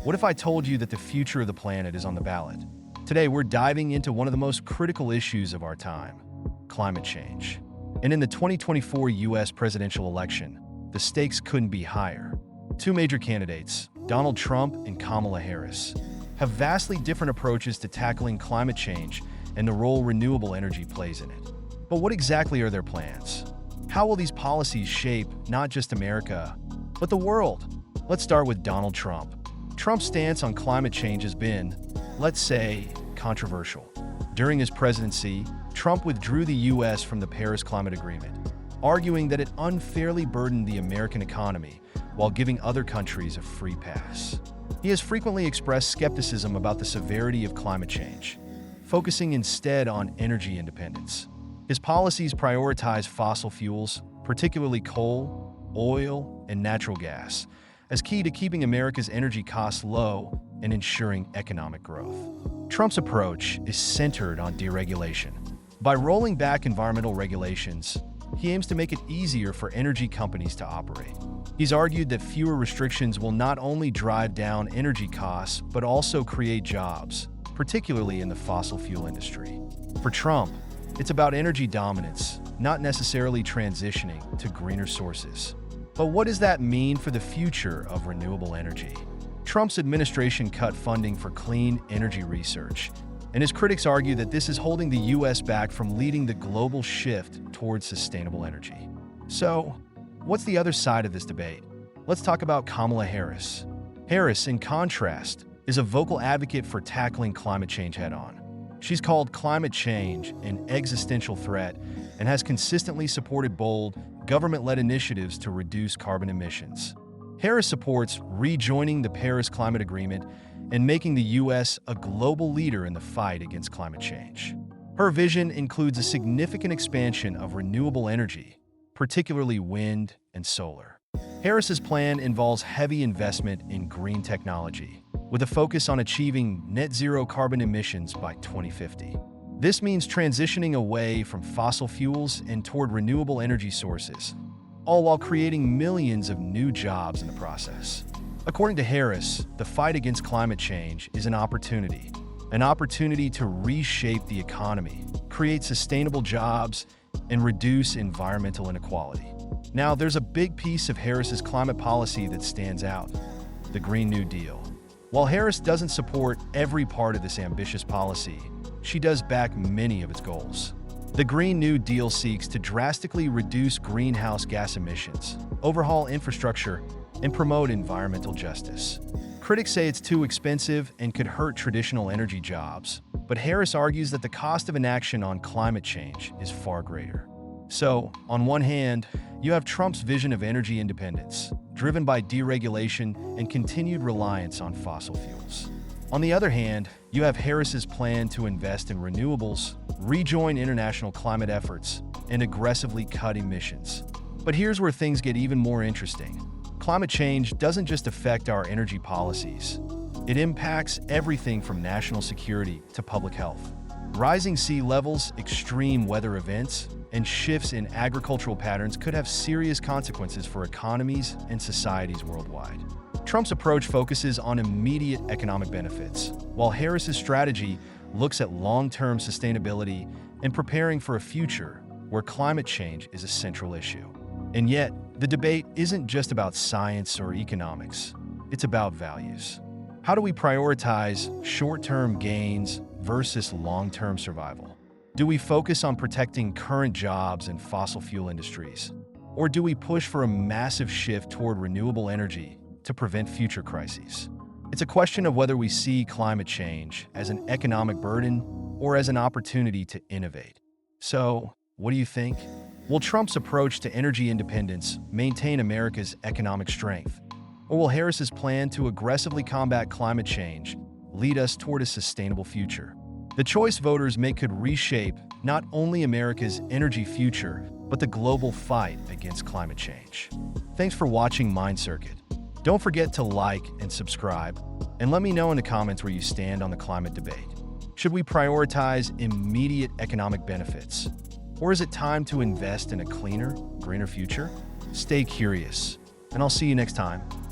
What if I told you that the future of the planet is on the ballot? Today, we're diving into one of the most critical issues of our time, climate change. And in the 2024 US presidential election, the stakes couldn't be higher. Two major candidates, Donald Trump and Kamala Harris, have vastly different approaches to tackling climate change and the role renewable energy plays in it. But what exactly are their plans? How will these policies shape not just America, but the world? Let's start with Donald Trump. Trump's stance on climate change has been, let's say, controversial. During his presidency, Trump withdrew the U.S. from the Paris Climate Agreement, arguing that it unfairly burdened the American economy while giving other countries a free pass. He has frequently expressed skepticism about the severity of climate change, focusing instead on energy independence. His policies prioritize fossil fuels, particularly coal, oil, and natural gas, as key to keeping America's energy costs low and ensuring economic growth. Trump's approach is centered on deregulation. By rolling back environmental regulations, he aims to make it easier for energy companies to operate. He's argued that fewer restrictions will not only drive down energy costs, but also create jobs, particularly in the fossil fuel industry. For Trump, it's about energy dominance, not necessarily transitioning to greener sources. But what does that mean for the future of renewable energy? Trump's administration cut funding for clean energy research, and his critics argue that this is holding the U.S. back from leading the global shift towards sustainable energy. So, what's the other side of this debate? Let's talk about Kamala Harris. Harris, in contrast, is a vocal advocate for tackling climate change head-on. She's called climate change an existential threat and has consistently supported bold, government-led initiatives to reduce carbon emissions. Harris supports rejoining the Paris Climate Agreement and making the U.S. a global leader in the fight against climate change. Her vision includes a significant expansion of renewable energy, particularly wind and solar. Harris's plan involves heavy investment in green technology, with a focus on achieving net zero carbon emissions by 2050. This means transitioning away from fossil fuels and toward renewable energy sources, all while creating millions of new jobs in the process. According to Harris, the fight against climate change is an opportunity to reshape the economy, create sustainable jobs, and reduce environmental inequality. Now, there's a big piece of Harris's climate policy that stands out: the Green New Deal. While Harris doesn't support every part of this ambitious policy, she does back many of its goals. The Green New Deal seeks to drastically reduce greenhouse gas emissions, overhaul infrastructure, and promote environmental justice. Critics say it's too expensive and could hurt traditional energy jobs, but Harris argues that the cost of inaction on climate change is far greater. So, on one hand, you have Trump's vision of energy independence, driven by deregulation and continued reliance on fossil fuels. On the other hand, you have Harris's plan to invest in renewables, rejoin international climate efforts, and aggressively cut emissions. But here's where things get even more interesting. Climate change doesn't just affect our energy policies. It impacts everything from national security to public health. Rising sea levels, extreme weather events, and shifts in agricultural patterns could have serious consequences for economies and societies worldwide. Trump's approach focuses on immediate economic benefits, while Harris's strategy looks at long-term sustainability and preparing for a future where climate change is a central issue. And yet, the debate isn't just about science or economics. It's about values. How do we prioritize short-term gains versus long-term survival? Do we focus on protecting current jobs in fossil fuel industries? Or do we push for a massive shift toward renewable energy to prevent future crises? It's a question of whether we see climate change as an economic burden or as an opportunity to innovate. So, what do you think? Will Trump's approach to energy independence maintain America's economic strength? Or will Harris's plan to aggressively combat climate change lead us toward a sustainable future? The choice voters make could reshape not only America's energy future, but the global fight against climate change. Thanks for watching Mind Circuit. Don't forget to like and subscribe, and let me know in the comments where you stand on the climate debate. Should we prioritize immediate economic benefits? Or is it time to invest in a cleaner, greener future? Stay curious, and I'll see you next time.